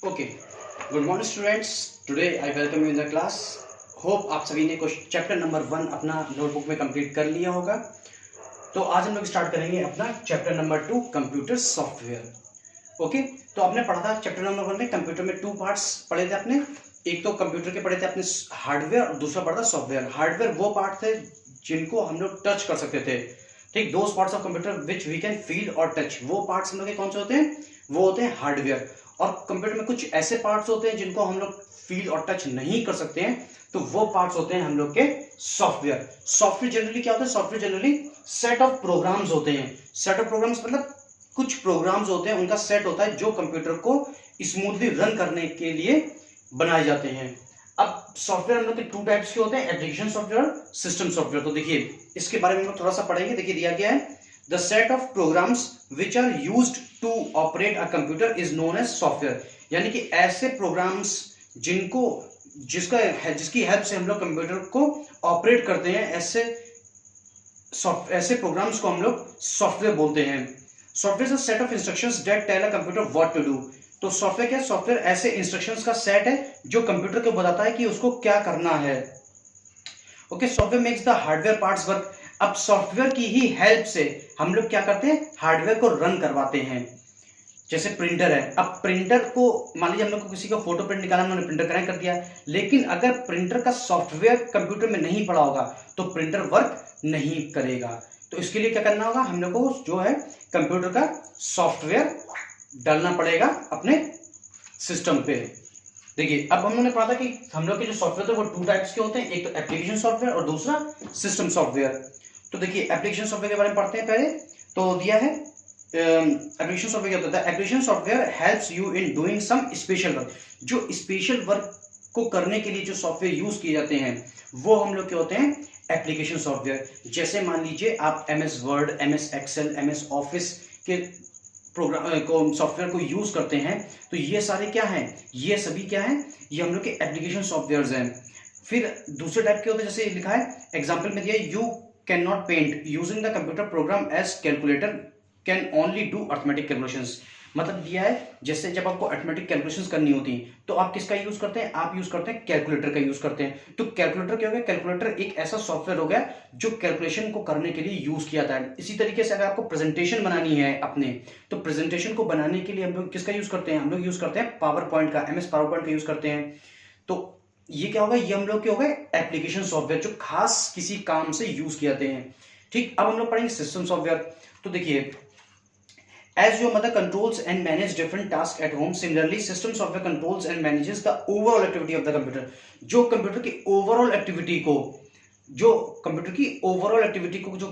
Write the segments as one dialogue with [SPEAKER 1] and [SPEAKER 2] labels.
[SPEAKER 1] Okay, good morning students. Today I welcome you in the class. Hope आप सभी ने कुछ चैप्टर नंबर 1 अपना नोटबुक में कंप्लीट कर लिया होगा। तो आज हम लोग स्टार्ट करेंगे अपना chapter number 2 computer software. Okay, तो आपने पढ़ा था चैप्टर नंबर 1 में कंप्यूटर में 2 पार्ट्स पढ़े थे आपने। एक तो कंप्यूटर के पढ़े थे अपने हार्डवेयर और दूसरा पढ़ा था सॉफ्टवेयर। हार्डवेयर वो पार्ट थे जिनको हम लोग टच कर सकते थे, ठीक। Those parts of computer which we can feel और टच, वो पार्ट्स हम लोग के कौन से होते हैं, वो होते हैं हार्डवेयर। और कंप्यूटर में कुछ ऐसे पार्ट्स होते हैं जिनको हम लोग फील और टच नहीं कर सकते हैं, तो वो पार्ट्स होते हैं हम लोग के सॉफ्टवेयर। सॉफ्टवेयर जनरली क्या होता है, software generally set of programs होते हैं। सेट ऑफ प्रोग्राम्स मतलब कुछ प्रोग्राम्स होते हैं, उनका सेट होता है जो कंप्यूटर को स्मूथली रन करने के लिए बनाए जाते हैं। अब सॉफ्टवेयर हम लोग के 2 टाइप्स के होते हैं, एप्लीकेशन सॉफ्टवेयर और सिस्टम सॉफ्टवेयर। तो देखिए इसके बारे में हम लोग थोड़ा सा पढ़ेंगे। देखिए दिया गया है, the set of programs which are used to operate a computer is known as software. यानी कि ऐसे प्रोग्राम्स जिसकी हेल्प से हम लोग कंप्यूटर को ऑपरेट करते हैं, ऐसे प्रोग्राम्स को हम लोग सॉफ्टवेयर बोलते हैं। Software is a set of instructions that tell a computer what to do. तो सॉफ्टवेयर क्या है, सॉफ्टवेयर ऐसे इंस्ट्रक्शंस का सेट है जो कंप्यूटर को बताता है कि उसको क्या करना है। Okay, software makes the hardware parts work. अब सॉफ्टवेयर की ही हेल्प से हम लोग क्या करते हैं, हार्डवेयर को रन करवाते हैं। जैसे प्रिंटर है, अब प्रिंटर को मान लीजिए हम लोग को किसी का फोटो प्रिंट निकालना, उन्होंने प्रिंटर कनेक्ट कर दिया, लेकिन अगर प्रिंटर का सॉफ्टवेयर कंप्यूटर में नहीं पड़ा होगा तो प्रिंटर वर्क नहीं करेगा। तो इसके लिए क्या करना होगा, हम लोग को जो है कंप्यूटर का सॉफ्टवेयर डालना पड़ेगा अपने सिस्टम पे। देखिए अब हम लोगों ने पढ़ा था कि हम लोग के जो सॉफ्टवेयर थे वो 2 टाइप्स के होते हैं, एक तो एप्लीकेशन सॉफ्टवेयर और दूसरा सिस्टम सॉफ्टवेयर। तो देखिए एप्लीकेशन सॉफ्टवेयर के बारे में पढ़ते हैं पहले। तो दिया है एप्लीकेशन सॉफ्टवेयर क्या होता है, application software helps you in doing some special work. जो स्पेशल वर्क को करने के लिए जो सॉफ्टवेयर यूज किए जाते हैं वो हम लोग के होते हैं एप्लीकेशन सॉफ्टवेयर। जैसे मान लीजिए आप MS Word, MS Excel, MS Office के प्रोग्राम को सॉफ्टवेयर को यूज करते हैं, तो ये सारे क्या हैं, ये सभी क्या हैं, ये हम लोग के एप्लीकेशन सॉफ्टवेयर्स हैं। फिर दूसरे टाइप के होते हैं, जैसे लिखा है एग्जांपल में दिया है, you can not paint using the computer program as calculator can only do arithmetic calculations. मतलब दिया है जैसे जब आपको अर्थमेटिक कैलकुलेशंस करनी होती हैं तो आप किसका यूज करते हैं, आप यूज करते हैं कैलकुलेटर का यूज करते हैं। तो कैलकुलेटर क्या हो गया, कैलकुलेटर एक ऐसा सॉफ्टवेयर हो गया जो कैलकुलेशन को करने के लिए यूज किया जाता है। इसी तरीके से अगर आपको प्रेजेंटेशन बनानी है अपने, तो प्रेजेंटेशन को बनाने के लिए हम लोग किसका यूज करते हैं, हम लोग यूज करते हैं पावर पॉइंट का, MS पावर पॉइंट का यूज करते हैं। तो ये क्या होगा, ये हम लोग के हो गए एप्लीकेशन सॉफ्टवेयर जो खास किसी काम से यूज किए जाते हैं। ठीक, अब हम लोग पढ़ेंगे सिस्टम सॉफ्टवेयर। तो देखिए as your mother controls and manages different tasks at home, similarly system software controls and manages the overall activity of the computer। जो कंप्यूटर की ओवरऑल एक्टिविटी को जो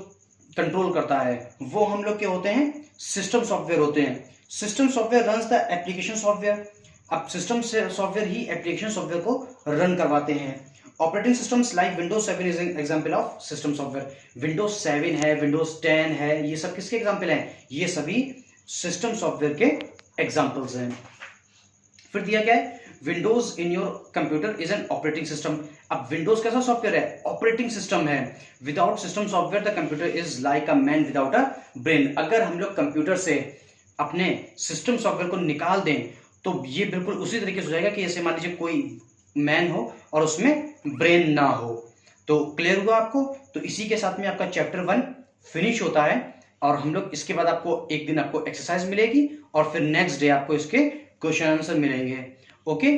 [SPEAKER 1] कंट्रोल करता है वो हम लोग के होते हैं सिस्टम सॉफ्टवेयर होते हैं। System software runs the application software. अब सिस्टम सॉफ्टवेयर ही एप्लीकेशन सॉफ्टवेयर को रन करवाते हैं। Operating systems like Windows 7 is an example of system software. Windows 7 है, विंडोज 10 है, ये सब किसके एग्जांपल हैं, ये सभी सिस्टम सॉफ्टवेयर के एग्जांपल्स हैं। फिर दिया क्या है, Windows in your computer is an operating system. अब विंडोज कैसा सॉफ्टवेयर है, ऑपरेटिंग सिस्टम है। Without system software the computer is like a man without a brain. अगर हम लोग कंप्यूटर से अपने सिस्टम सॉफ्टवेयर को निकाल दें तो ये बिल्कुल उसी तरीके से हो जाएगा कि जैसे मान लीजिए कोई मैन हो और उसमें ब्रेन ना हो। तो क्लियर हुआ आपको। तो इसी के साथ में आपका चैप्टर 1 फिनिश होता है और हम लोग इसके बाद आपको एक दिन आपको एक्सरसाइज मिलेगी और फिर नेक्स्ट डे आपको इसके क्वेश्चन आंसर मिलेंगे। ओके।